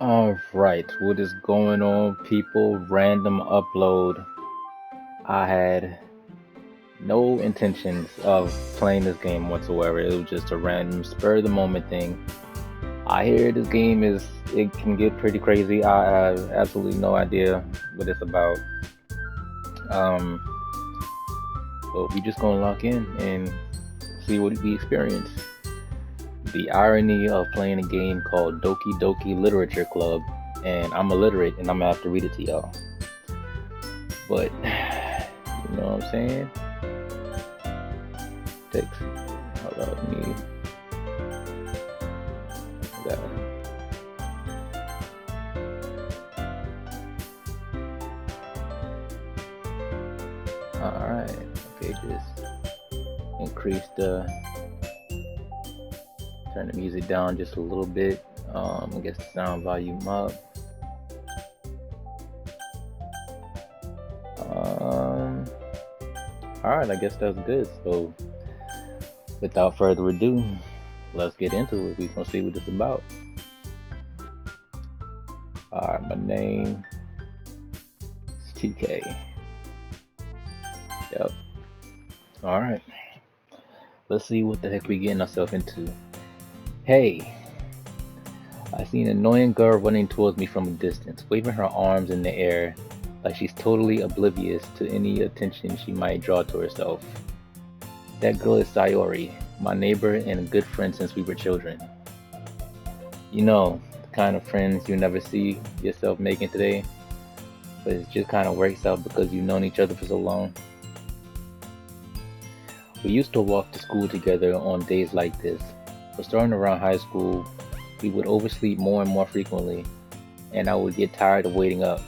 All right, what is going on, people? Random upload. I had no intentions of playing this game whatsoever. It was just a random spur of the moment thing. I hear this game it can get pretty crazy. I have absolutely no idea what it's about. Um, but we just gonna lock in and see what we experience. The irony of playing a game called Doki Doki Literature Club, and I'm illiterate and I'm gonna have to read it to y'all. But you know what I'm saying? Takes. Hold up, me. That. All right. Okay, just increase the turn the music down just a little bit. I guess the sound volume up. Um. All right. I guess that's good. So, without further ado, let's get into it. We gonna see what it's about. All right. My name is Teekay. Yep. All right. Let's see what the heck we getting ourselves into. Hey, I see an annoying girl running towards me from a distance, waving her arms in the air like she's totally oblivious to any attention she might draw to herself. That girl is Sayori, my neighbor and a good friend since we were children. You know, the kind of friends you never see yourself making today, but it just kind of works out because you've known each other for so long. We used to walk to school together on days like this, but starting around high school, we would oversleep more and more frequently, and I would get tired of waiting up.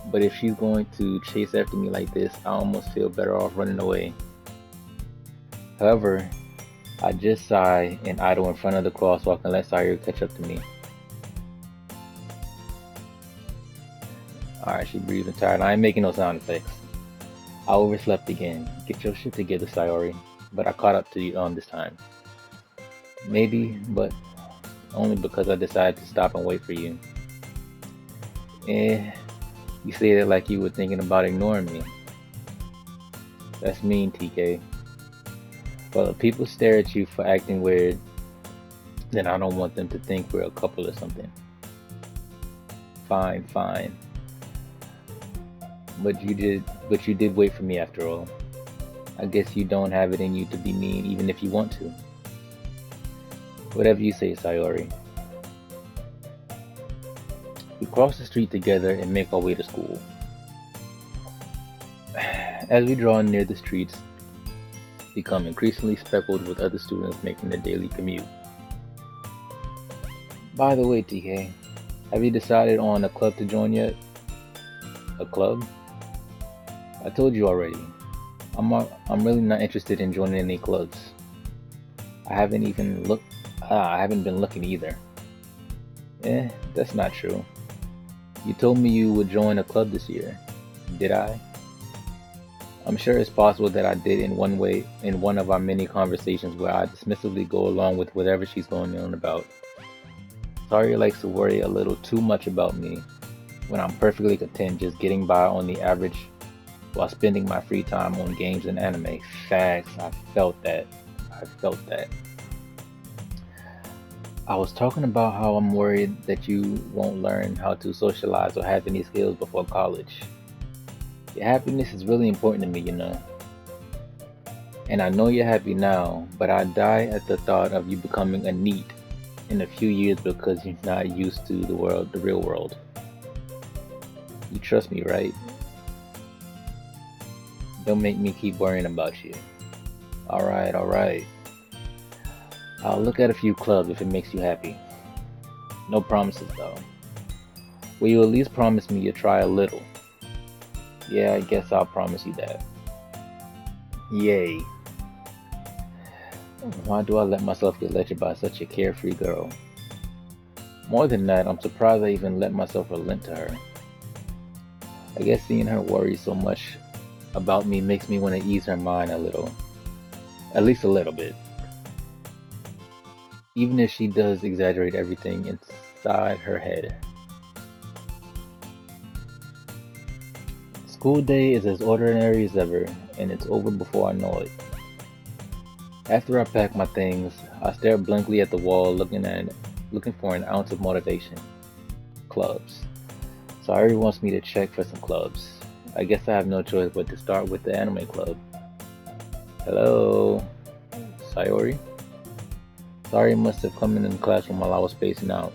But if she's going to chase after me like this, I almost feel better off running away. However, I just sigh and idle in front of the crosswalk and let Sayuri catch up to me. Alright, she breathing tired. I ain't making no sound effects. I overslept again. Get your shit together, Sayori. But I caught up to you on this time. Maybe, but only because I decided to stop and wait for you. Eh, you say that like you were thinking about ignoring me. That's mean, TK. Well, if people stare at you for acting weird, then I don't want them to think we're a couple or something. Fine, fine. But you did wait for me after all. I guess you don't have it in you to be mean even if you want to. Whatever you say, Sayori. We cross the street together and make our way to school. As we draw near the streets, become increasingly speckled with other students making their daily commute. By the way, TK, have you decided on a club to join yet? A club? I told you already. I'm really not interested in joining any clubs. I haven't even looked. I haven't been looking either. That's not true. You told me you would join a club this year. Did I? I'm sure it's possible that I did in one way in one of our many conversations where I dismissively go along with whatever she's going on about. Saria likes to worry a little too much about me when I'm perfectly content just getting by on the average while spending my free time on games and anime. Facts, I felt that. I felt that. I was talking about how I'm worried that you won't learn how to socialize or have any skills before college. Your happiness is really important to me, you know. And I know you're happy now, but I die at the thought of you becoming a NEET in a few years because you're not used to the real world. You trust me, right? Don't make me keep worrying about you. Alright. I'll look at a few clubs if it makes you happy. No promises though. Will you at least promise me you'll try a little? Yeah, I guess I'll promise you that. Yay. Why do I let myself get lectured by such a carefree girl? More than that, I'm surprised I even let myself relent to her. I guess seeing her worry so much about me makes me want to ease her mind a little. At least a little bit. Even if she does exaggerate everything inside her head. School day is as ordinary as ever, and it's over before I know it. After I pack my things, I stare blankly at the wall looking for an ounce of motivation. Clubs. Sayori wants me to check for some clubs. I guess I have no choice but to start with the anime club. Hello? Sayori? Sayori must have come in the classroom while I was spacing out.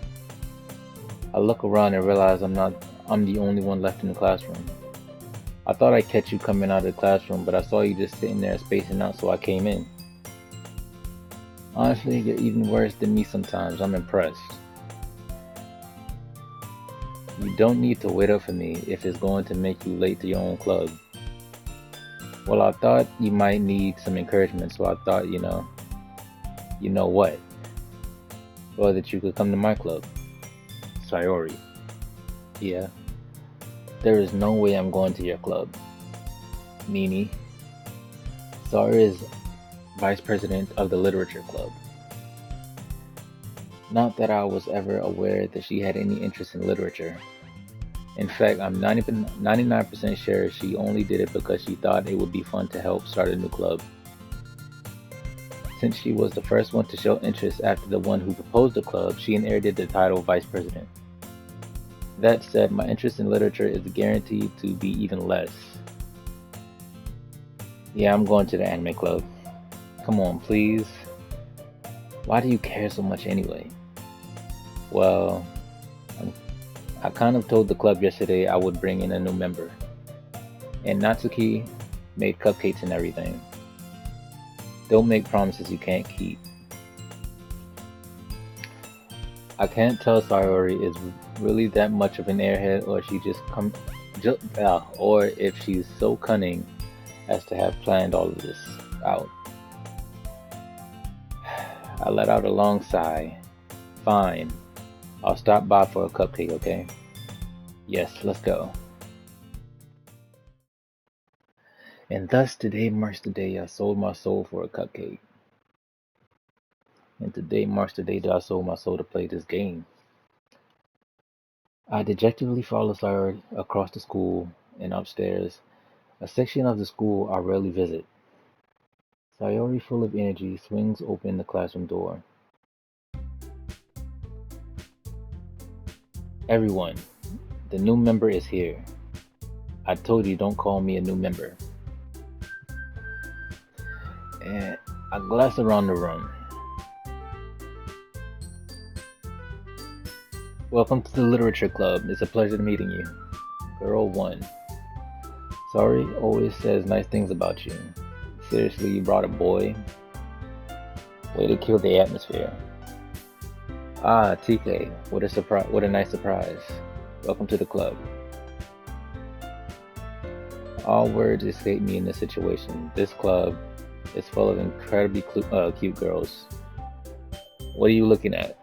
I look around and realize I'm the only one left in the classroom. I thought I'd catch you coming out of the classroom, but I saw you just sitting there spacing out, so I came in. Honestly, you're even worse than me sometimes. I'm impressed. You don't need to wait up for me if it's going to make you late to your own club. Well, I thought you might need some encouragement, so I thought, you know what? Or that you could come to my club. Sayori. Yeah. There is no way I'm going to your club. Mimi. Sayori is vice president of the literature club. Not that I was ever aware that she had any interest in literature. In fact, I'm 99% sure she only did it because she thought it would be fun to help start a new club. Since she was the first one to show interest after the one who proposed the club, she inherited the title vice president. That said, my interest in literature is guaranteed to be even less. Yeah, I'm going to the anime club. Come on, please. Why do you care so much anyway? Well, I kind of told the club yesterday I would bring in a new member. And Natsuki made cupcakes and everything. Don't make promises you can't keep. I can't tell Sayori is really that much of an airhead, or if she's so cunning as to have planned all of this out. I let out a long sigh. Fine. I'll stop by for a cupcake, okay? Yes, let's go. And thus today marks the day I sold my soul for a cupcake. And today marks the day that I sold my soul to play this game. I dejectedly follow Sayori across the school and upstairs, a section of the school I rarely visit. Sayori, full of energy, swings open the classroom door. Everyone, the new member is here. I told you don't call me a new member. And I glance around the room. Welcome to the Literature Club. It's a pleasure meeting you. Girl 1. Sorry, always says nice things about you. Seriously, you brought a boy? Way to kill the atmosphere. Ah, Teekay, what a surprise! What a nice surprise. Welcome to the club. All words escape me in this situation. This club is full of incredibly cute girls. What are you looking at?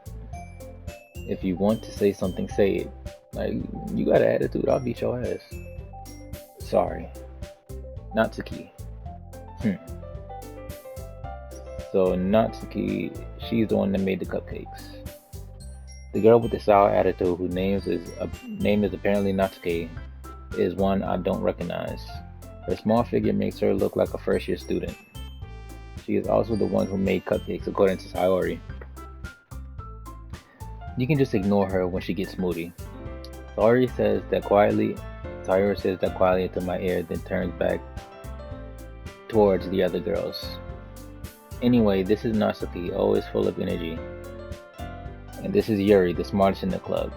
If you want to say something, say it. Like, you got an attitude, I'll beat your ass. Sorry. Natsuki. So Natsuki, she's the one that made the cupcakes. The girl with the sour attitude, whose name is apparently Natsuki, is one I don't recognize. Her small figure makes her look like a first-year student. She is also the one who made cupcakes, according to Sayori. You can just ignore her when she gets moody. Sayori says that quietly into my ear, then turns back towards the other girls. Anyway, this is Natsuki, always full of energy. And this is Yuri, the smartest in the club.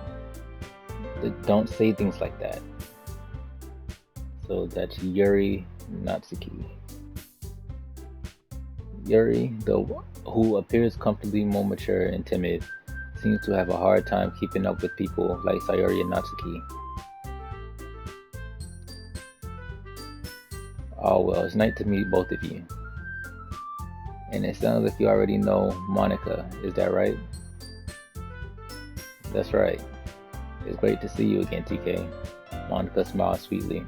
Don't say things like that. So that's Yuri Natsuki. Yuri, who appears comfortably more mature and timid, seems to have a hard time keeping up with people like Sayori and Natsuki. Oh well, it's nice to meet both of you. And it sounds like you already know Monica, is that right? That's right. It's great to see you again, TK. Monica smiled sweetly.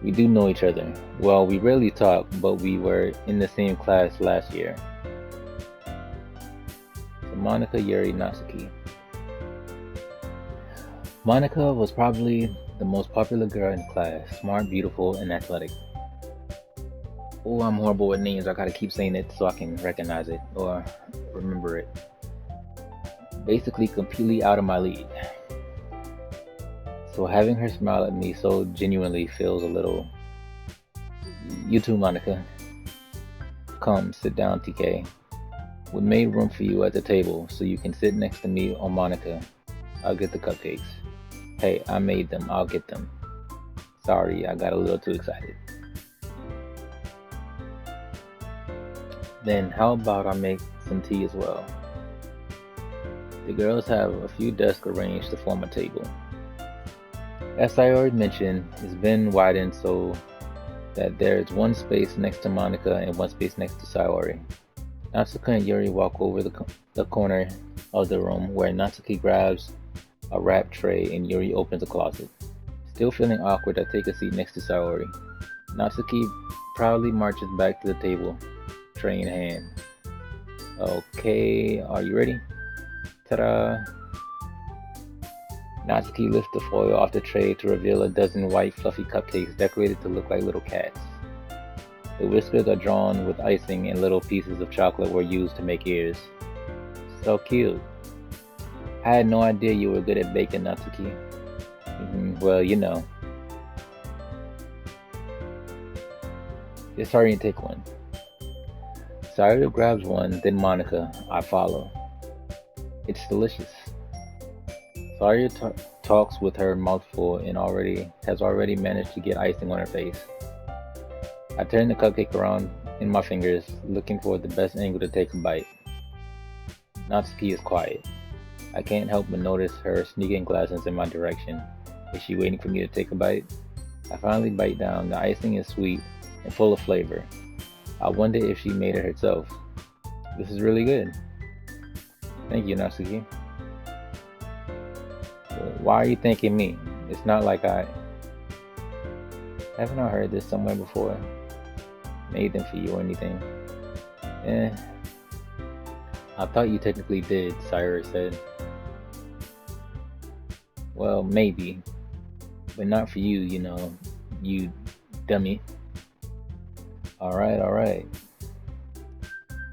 We do know each other. Well, we rarely talk, but we were in the same class last year. So Monica, Yuri, Natsuki. Monica was probably the most popular girl in class, smart, beautiful, and athletic. Oh, I'm horrible with names. I gotta keep saying it so I can recognize it or remember it. Basically, completely out of my league. So having her smile at me so genuinely feels a little. You too, Monica. Come, sit down, TK. We made room for you at the table so you can sit next to me or Monica. I'll get the cupcakes. Hey, I made them. I'll get them. Sorry, I got a little too excited. Then how about I make some tea as well? The girls have a few desks arranged to form a table. As I already mentioned, it's been widened so that there is one space next to Monica and one space next to Sayori. Natsuki and Yuri walk over the corner of the room where Natsuki grabs a wrap tray and Yuri opens a closet. Still feeling awkward, I take a seat next to Sayori. Natsuki proudly marches back to the table, tray in hand. Okay, are you ready? Ta-da! Natsuki lifts the foil off the tray to reveal a dozen white fluffy cupcakes decorated to look like little cats. The whiskers are drawn with icing and little pieces of chocolate were used to make ears. So cute. I had no idea you were good at baking, Natsuki. Well, you know. Just hurry and take one. Sayori grabs one, then Monica. I follow. It's delicious. Sayori talks with her mouth full and has already managed to get icing on her face. I turn the cupcake around in my fingers, looking for the best angle to take a bite. Natsuki is quiet. I can't help but notice her sneaking glances in my direction. Is she waiting for me to take a bite? I finally bite down. The icing is sweet and full of flavor. I wonder if she made it herself. This is really good. Thank you, Natsuki. Why are you thanking me? It's not like haven't I heard this somewhere before? Made them for you or anything? I thought you technically did, Sayori said. Well, maybe. But not for you, you dummy. Alright.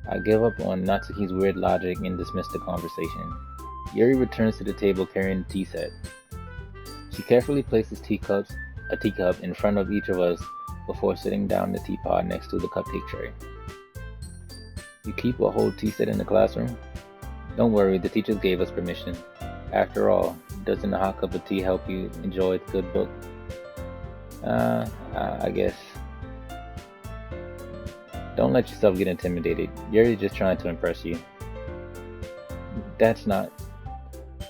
I give up on Natsuki's weird logic and dismiss the conversation. Yuri returns to the table carrying a tea set. She carefully places a teacup in front of each of us before sitting down the teapot next to the cupcake tray. You keep a whole tea set in the classroom? Don't worry, the teachers gave us permission. After all, doesn't a hot cup of tea help you enjoy a good book? I guess. Don't let yourself get intimidated. Yuri's just trying to impress you. That's not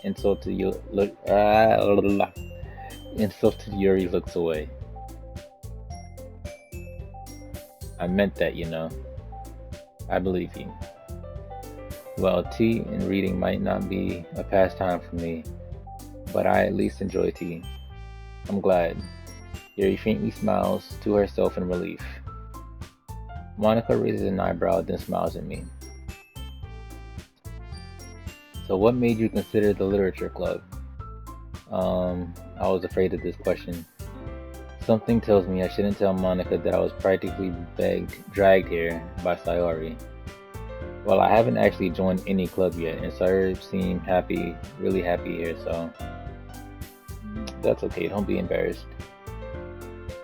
insulted. Insulted Yuri looks away. I meant that, I believe you. Well, tea and reading might not be a pastime for me, but I at least enjoy tea. I'm glad. Yuri faintly smiles to herself in relief. Monica raises an eyebrow, then smiles at me. So what made you consider the literature club? I was afraid of this question. Something tells me I shouldn't tell Monica that I was practically dragged here by Sayori. Well, I haven't actually joined any club yet, and Sayori seemed happy, really happy here, so that's okay, don't be embarrassed.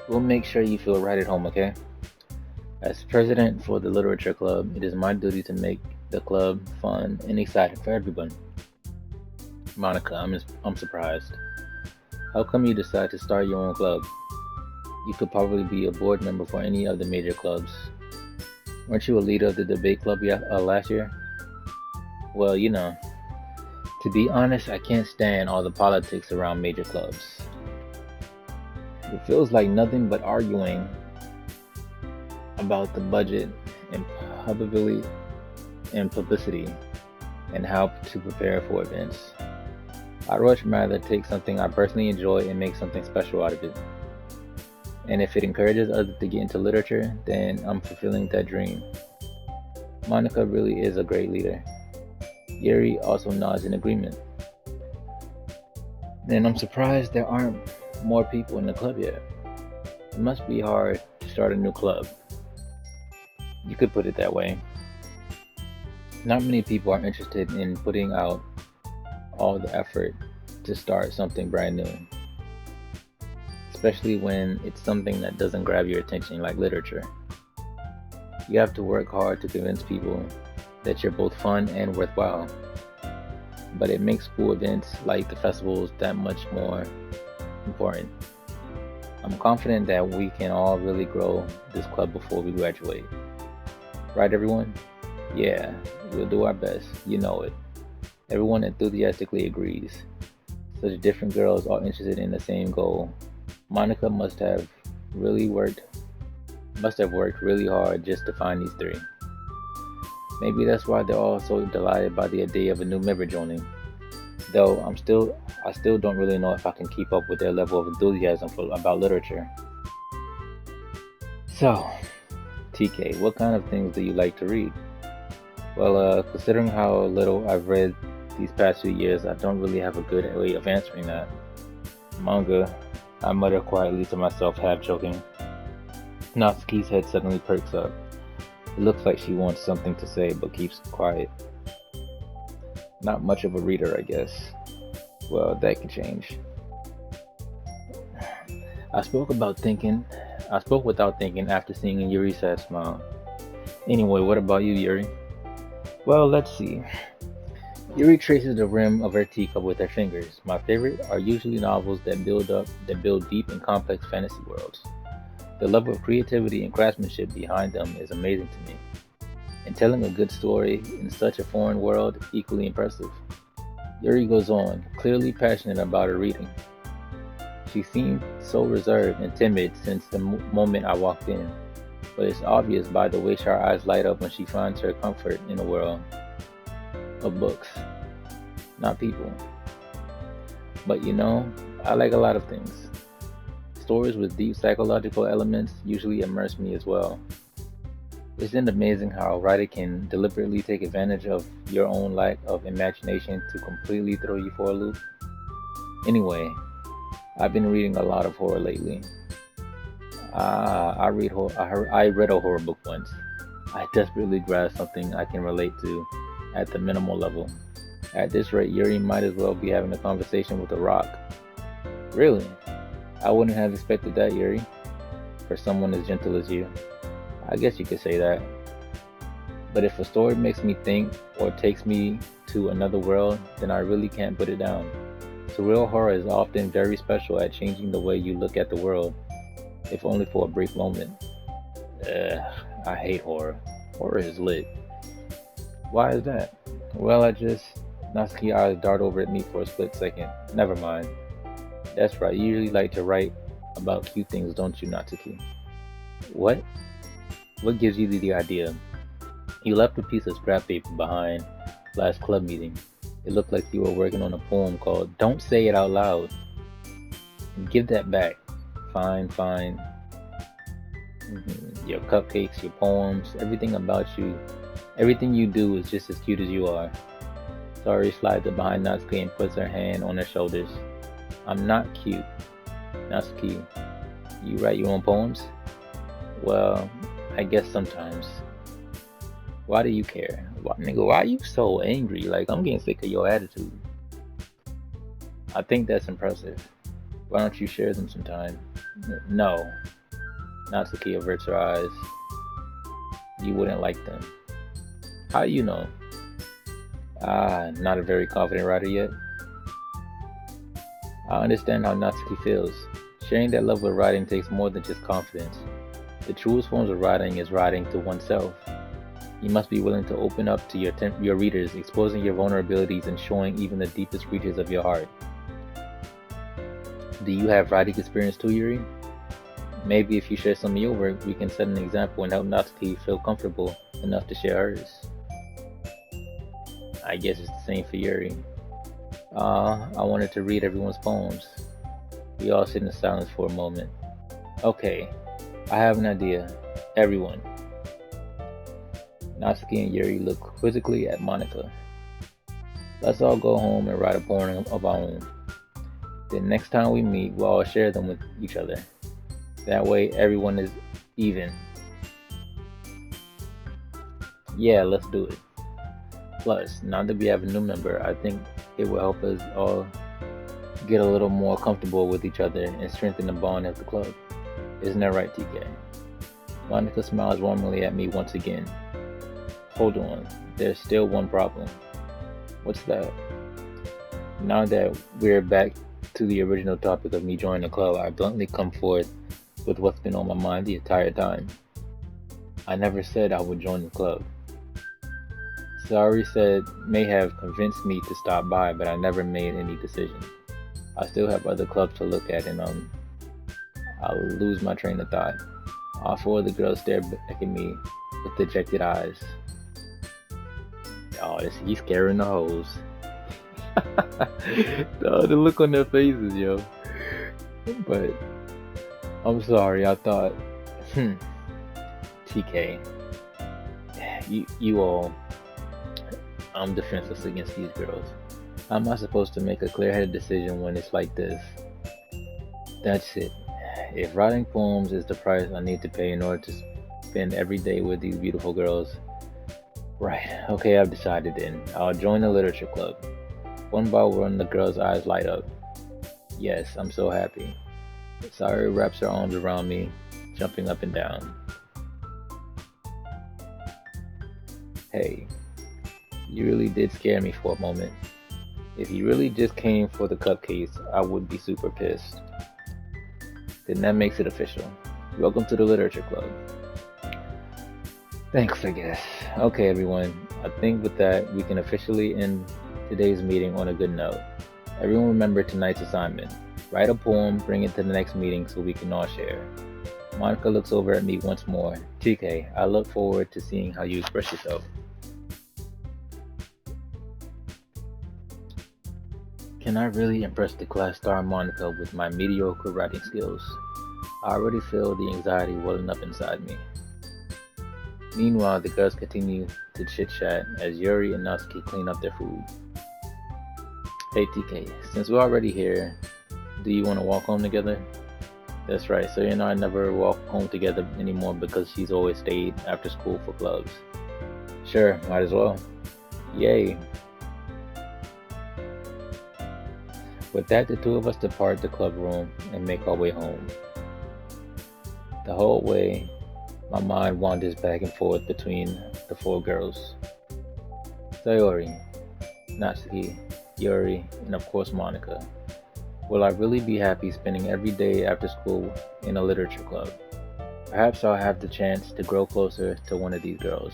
We'll make sure you feel right at home, okay? As president for the literature club, it is my duty to make the club fun and exciting for everyone. Monica, I'm surprised. How come you decided to start your own club? You could probably be a board member for any of the major clubs. Weren't you a leader of the debate club last year? Well, To be honest, I can't stand all the politics around major clubs. It feels like nothing but arguing about the budget and probability and publicity and how to prepare for events. I'd much rather take something I personally enjoy and make something special out of it. And if it encourages others to get into literature, then I'm fulfilling that dream. Monica really is a great leader. Yuri also nods in agreement. And I'm surprised there aren't more people in the club yet. It must be hard to start a new club. You could put it that way. Not many people are interested in putting out all the effort to start something brand new, especially when it's something that doesn't grab your attention like literature. You have to work hard to convince people that you're both fun and worthwhile, but it makes school events like the festivals that much more important. I'm confident that we can all really grow this club before we graduate. Right, everyone? Yeah, we'll do our best. You know it. Everyone enthusiastically agrees. Such different girls all interested in the same goal. Monica must have worked really hard just to find these three. Maybe that's why they're all so delighted by the idea of a new member joining. Though I still don't really know if I can keep up with their level of enthusiasm about literature. So, TK, what kind of things do you like to read? Well, considering how little I've read these past few years, I don't really have a good way of answering that. Manga, I mutter quietly to myself, half joking. Natsuki's head suddenly perks up. It looks like she wants something to say, but keeps quiet. Not much of a reader, I guess. Well, that can change. I spoke without thinking after seeing Yuri's sad smile. Anyway, what about you, Yuri? Well, let's see. Yuri traces the rim of her teacup with her fingers. My favorite are usually novels that build deep and complex fantasy worlds. The level of creativity and craftsmanship behind them is amazing to me. And telling a good story in such a foreign world, equally impressive. Yuri goes on, clearly passionate about her reading. She seemed so reserved and timid since the moment I walked in, but it's obvious by the way her eyes light up when she finds her comfort in a world of books, not people. But I like a lot of things. Stories with deep psychological elements usually immerse me as well. Isn't it amazing how a writer can deliberately take advantage of your own lack of imagination to completely throw you for a loop? Anyway, I've been reading a lot of horror lately. I read a horror book once. I desperately grasped something I can relate to at the minimal level. At this rate, Yuri might as well be having a conversation with a rock. Really? I wouldn't have expected that, Yuri, for someone as gentle as you. I guess you could say that. But if a story makes me think or takes me to another world, then I really can't put it down. Surreal horror is often very special at changing the way you look at the world, if only for a brief moment. I hate horror. Horror is lit. Why is that? Well, Natsuki's eyes dart over at me for a split second. Never mind. That's right, you usually like to write about cute things, don't you, Natsuki? What? What gives you the idea? You left a piece of scrap paper behind last club meeting. It looked like you were working on a poem called Don't Say It Out Loud. Give that back. Fine. Your cupcakes, your poems, everything about you, everything you do is just as cute as you are. Sari slides up behind Natsuki and puts her hand on her shoulders. I'm not cute. Natsuki, you write your own poems? Well, I guess sometimes. Why do you care? Why are you so angry? Like, I'm getting sick of your attitude. I think that's impressive. Why don't you share them sometime? No. Natsuki averts her eyes. You wouldn't like them. How do you know? Not a very confident writer yet. I understand how Natsuki feels. Sharing that level of writing takes more than just confidence. The truest forms of writing is writing to oneself. You must be willing to open up to your readers, exposing your vulnerabilities and showing even the deepest reaches of your heart. Do you have writing experience too, Yuri? Maybe if you share some of your work, we can set an example and help Natsuki feel comfortable enough to share hers. I guess it's the same for Yuri. I wanted to read everyone's poems. We all sit in silence for a moment. Okay, I have an idea. Everyone. Natsuki and Yuri look quizzically at Monika. Let's all go home and write a poem of our own. Then next time we meet, we'll all share them with each other. That way everyone is even. Yeah, let's do it. Plus, now that we have a new member, I think it will help us all get a little more comfortable with each other and strengthen the bond of the club. Isn't that right, Teekay? Monika smiles warmly at me once again. Hold on, there's still one problem. What's that? Now that we're back to the original topic of me joining the club, I bluntly come forth with what's been on my mind the entire time. I never said I would join the club. Saori said may have convinced me to stop by, but I never made any decision. I still have other clubs to look at, and I'll lose my train of thought. All four of the girls stare back at me with dejected eyes. Oh, he's scaring the hoes. The look on their faces, yo. But I'm sorry, I thought, TK, you all, I'm defenseless against these girls. How am I supposed to make a clear-headed decision when it's like this? That's it. If writing poems is the price I need to pay in order to spend every day with these beautiful girls, right, okay, I've decided then. I'll join the literature club. One by one, the girl's eyes light up. Yes, I'm so happy. Saori wraps her arms around me, jumping up and down. Hey, you really did scare me for a moment. If you really just came for the cupcakes, I would be super pissed. Then that makes it official. Welcome to the literature club. Thanks, I guess. Okay, everyone. I think with that, we can officially end today's meeting on a good note. Everyone remember tonight's assignment. Write a poem, bring it to the next meeting so we can all share. Monika looks over at me once more. TK, I look forward to seeing how you express yourself. Can I really impress the class star Monika with my mediocre writing skills? I already feel the anxiety welling up inside me. Meanwhile, the girls continue to chit-chat as Yuri and Natsuki clean up their food. Hey TK, since we're already here, do you want to walk home together? That's right, so you and I never walk home together anymore because she's always stayed after school for clubs. Sure, might as well. Yay. With that, the two of us depart the club room and make our way home. The whole way, my mind wanders back and forth between the four girls. Saori, Natsuki, Yuri, and of course Monika. Will I really be happy spending every day after school in a literature club? Perhaps I'll have the chance to grow closer to one of these girls.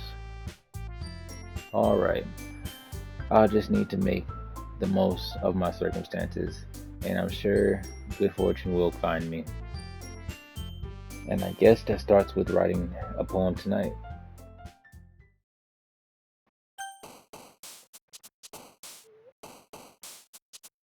Alright, I'll just need to make the most of my circumstances, and I'm sure good fortune will find me. And I guess that starts with writing a poem tonight.